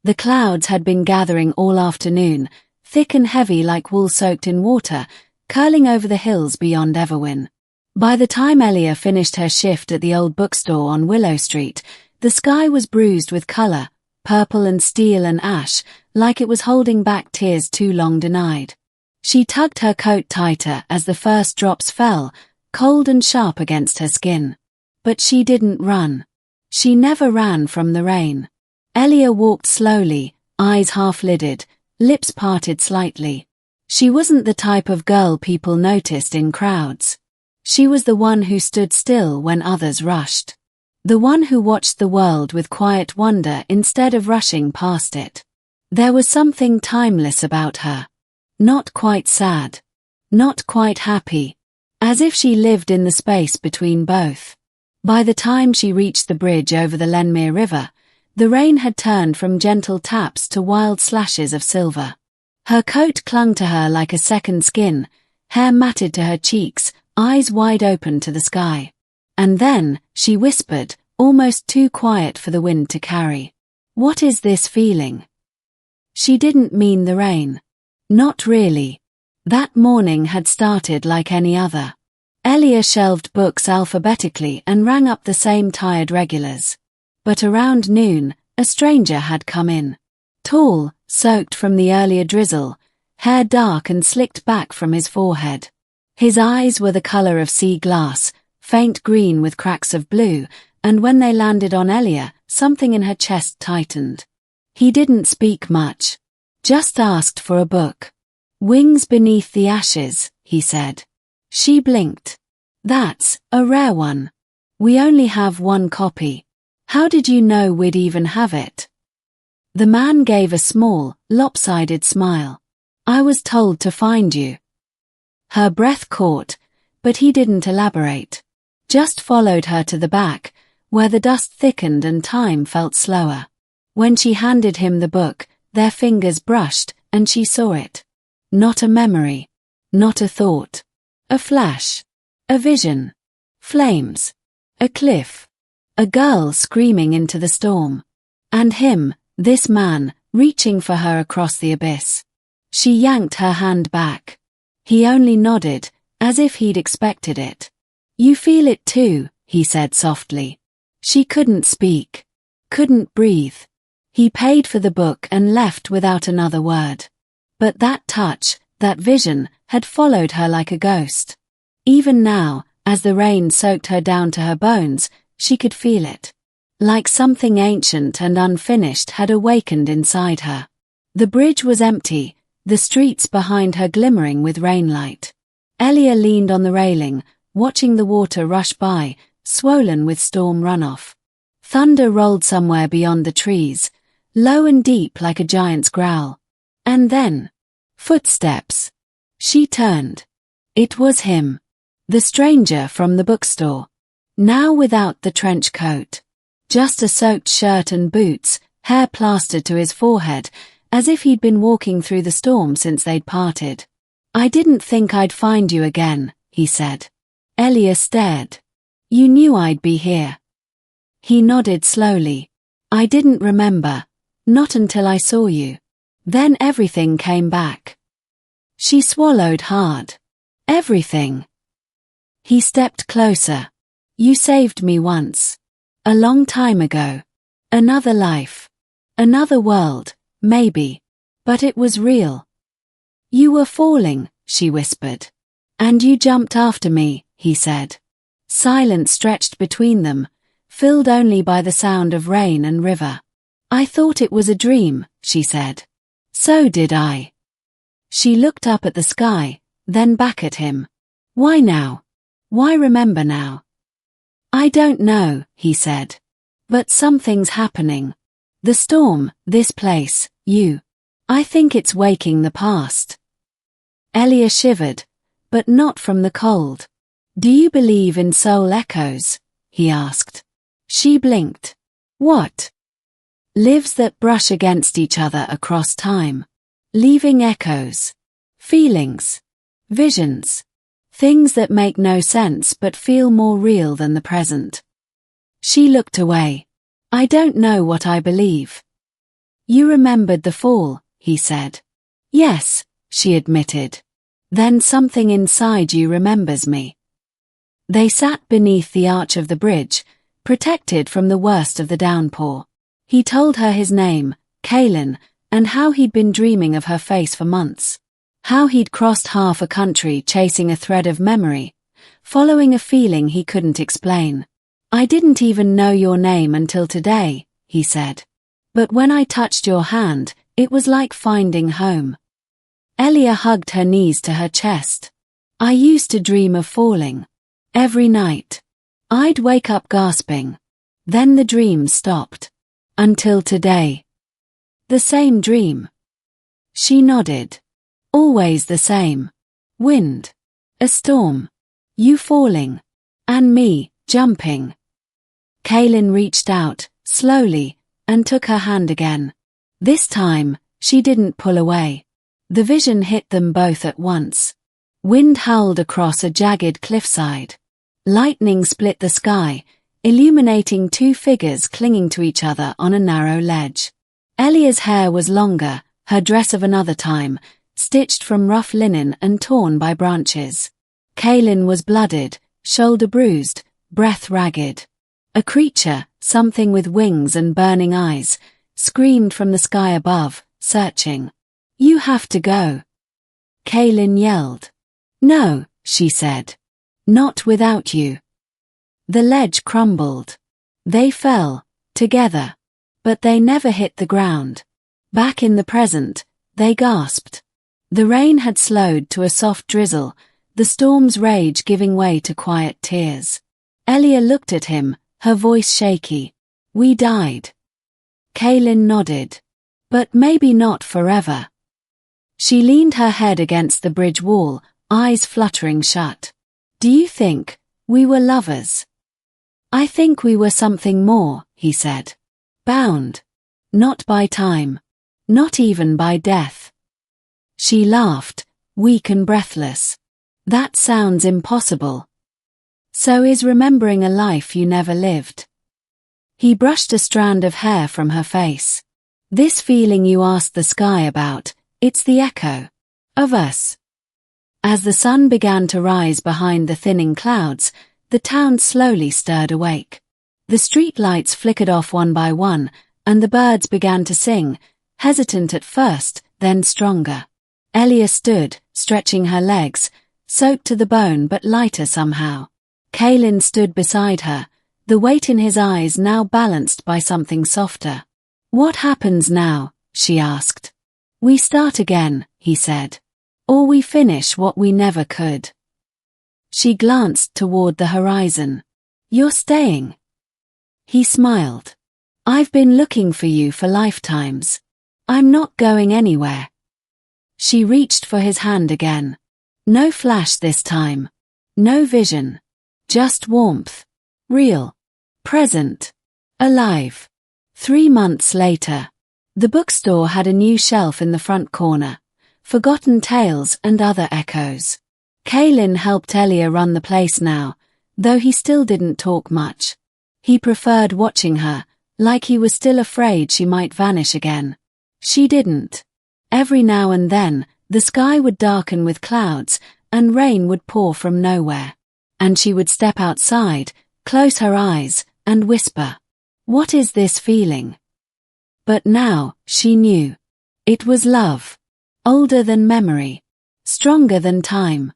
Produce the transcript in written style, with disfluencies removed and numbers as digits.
The clouds had been gathering all afternoon, thick and heavy like wool soaked in water, curling over the hills beyond Everwyn. By the time Elia finished her shift at the old bookstore on Willow Street, the sky was bruised with colour, purple and steel and ash, like it was holding back tears too long denied. She tugged her coat tighter as the first drops fell, cold and sharp against her skin. But she didn't run. She never ran from the rain. Elia walked slowly, eyes half-lidded, lips parted slightly. She wasn't the type of girl people noticed in crowds. She was the one who stood still when others rushed. The one who watched the world with quiet wonder instead of rushing past it. There was something timeless about her. Not quite sad. Not quite happy. As if she lived in the space between both. By the time she reached the bridge over the Lenmere River, the rain had turned from gentle taps to wild slashes of silver. Her coat clung to her like a second skin, hair matted to her cheeks, eyes wide open to the sky. And then, she whispered, almost too quiet for the wind to carry. "What is this feeling?" She didn't mean the rain. Not really. That morning had started like any other. Elia shelved books alphabetically and rang up the same tired regulars. But around noon, a stranger had come in. Tall, soaked from the earlier drizzle, hair dark and slicked back from his forehead. His eyes were the color of sea glass, faint green with cracks of blue, and when they landed on Elia, something in her chest tightened. He didn't speak much. Just asked for a book. "Wings Beneath the Ashes," he said. She blinked. "That's a rare one. We only have one copy. How did you know we'd even have it?" The man gave a small, lopsided smile. "I was told to find you." Her breath caught, but he didn't elaborate. Just followed her to the back, where the dust thickened and time felt slower. When she handed him the book, their fingers brushed, and she saw it. Not a memory. Not a thought. A flash. A vision. Flames. A cliff. A girl screaming into the storm. And him, this man, reaching for her across the abyss. She yanked her hand back. He only nodded, as if he'd expected it. "You feel it too," he said softly. She couldn't speak. Couldn't breathe. He paid for the book and left without another word. But that touch, that vision, had followed her like a ghost. Even now, as the rain soaked her down to her bones, she could feel it. Like something ancient and unfinished had awakened inside her. The bridge was empty, the streets behind her glimmering with rainlight. Elia leaned on the railing, watching the water rush by, swollen with storm runoff. Thunder rolled somewhere beyond the trees, low and deep like a giant's growl. And then, footsteps. She turned. It was him. The stranger from the bookstore. Now without the trench coat. Just a soaked shirt and boots, hair plastered to his forehead, as if he'd been walking through the storm since they'd parted. "I didn't think I'd find you again," he said. Elia stared. "You knew I'd be here." He nodded slowly. "I didn't remember. Not until I saw you. Then everything came back." She swallowed hard. "Everything." He stepped closer. "You saved me once. A long time ago. Another life. Another world, maybe. But it was real." "You were falling," she whispered. "And you jumped after me," he said. Silence stretched between them, filled only by the sound of rain and river. "I thought it was a dream," she said. "So did I." She looked up at the sky, then back at him. "Why now? Why remember now?" "I don't know," he said. "But something's happening. The storm, this place, you. I think it's waking the past." Elia shivered, but not from the cold. "Do you believe in soul echoes?" he asked. She blinked. "What?" "Lives that brush against each other across time. Leaving echoes. Feelings. Visions. Things that make no sense but feel more real than the present." She looked away. "I don't know what I believe." You remembered the fall, he said. Yes, she admitted. Then something inside you remembers me. They sat beneath the arch of the bridge, protected from the worst of the downpour. He told her his name, Kaylin, and how he'd been dreaming of her face for months. How he'd crossed half a country chasing a thread of memory, following a feeling he couldn't explain. I didn't even know your name until today, he said. But when I touched your hand, it was like finding home. Elia hugged her knees to her chest. I used to dream of falling. Every night. I'd wake up gasping. Then the dream stopped. Until today. The same dream. She nodded. Always the same. Wind. A storm. You falling. And me, jumping. Kaylin reached out, slowly, and took her hand again. This time, she didn't pull away. The vision hit them both at once. Wind howled across a jagged cliffside. Lightning split the sky, illuminating two figures clinging to each other on a narrow ledge. Elia's hair was longer, her dress of another time, stitched from rough linen and torn by branches. Kaylin was blooded, shoulder bruised, breath ragged. A creature, something with wings and burning eyes, screamed from the sky above, searching. You have to go. Kaylin yelled. No, she said. Not without you. The ledge crumbled. They fell, together. But they never hit the ground. Back in the present, they gasped. The rain had slowed to a soft drizzle, the storm's rage giving way to quiet tears. Elia looked at him, her voice shaky. We died. Kaylin nodded. But maybe not forever. She leaned her head against the bridge wall, eyes fluttering shut. Do you think we were lovers? I think we were something more, he said. Bound. Not by time. Not even by death. She laughed, weak and breathless. That sounds impossible. So is remembering a life you never lived. He brushed a strand of hair from her face. This feeling you asked the sky about, it's the echo of us. As the sun began to rise behind the thinning clouds, the town slowly stirred awake. The street lights flickered off one by one, and the birds began to sing, hesitant at first, then stronger. Elia stood, stretching her legs, soaked to the bone but lighter somehow. Kaylin stood beside her, the weight in his eyes now balanced by something softer. What happens now? She asked. We start again, he said. Or we finish what we never could. She glanced toward the horizon. You're staying. He smiled. I've been looking for you for lifetimes. I'm not going anywhere. She reached for his hand again. No flash this time. No vision. Just warmth. Real. Present. Alive. 3 months later. The bookstore had a new shelf in the front corner. Forgotten tales and other echoes. Kaylin helped Elia run the place now, though he still didn't talk much. He preferred watching her, like he was still afraid she might vanish again. She didn't. Every now and then, the sky would darken with clouds, and rain would pour from nowhere. And she would step outside, close her eyes, and whisper, "What is this feeling?" But now, she knew. It was love. Older than memory. Stronger than time.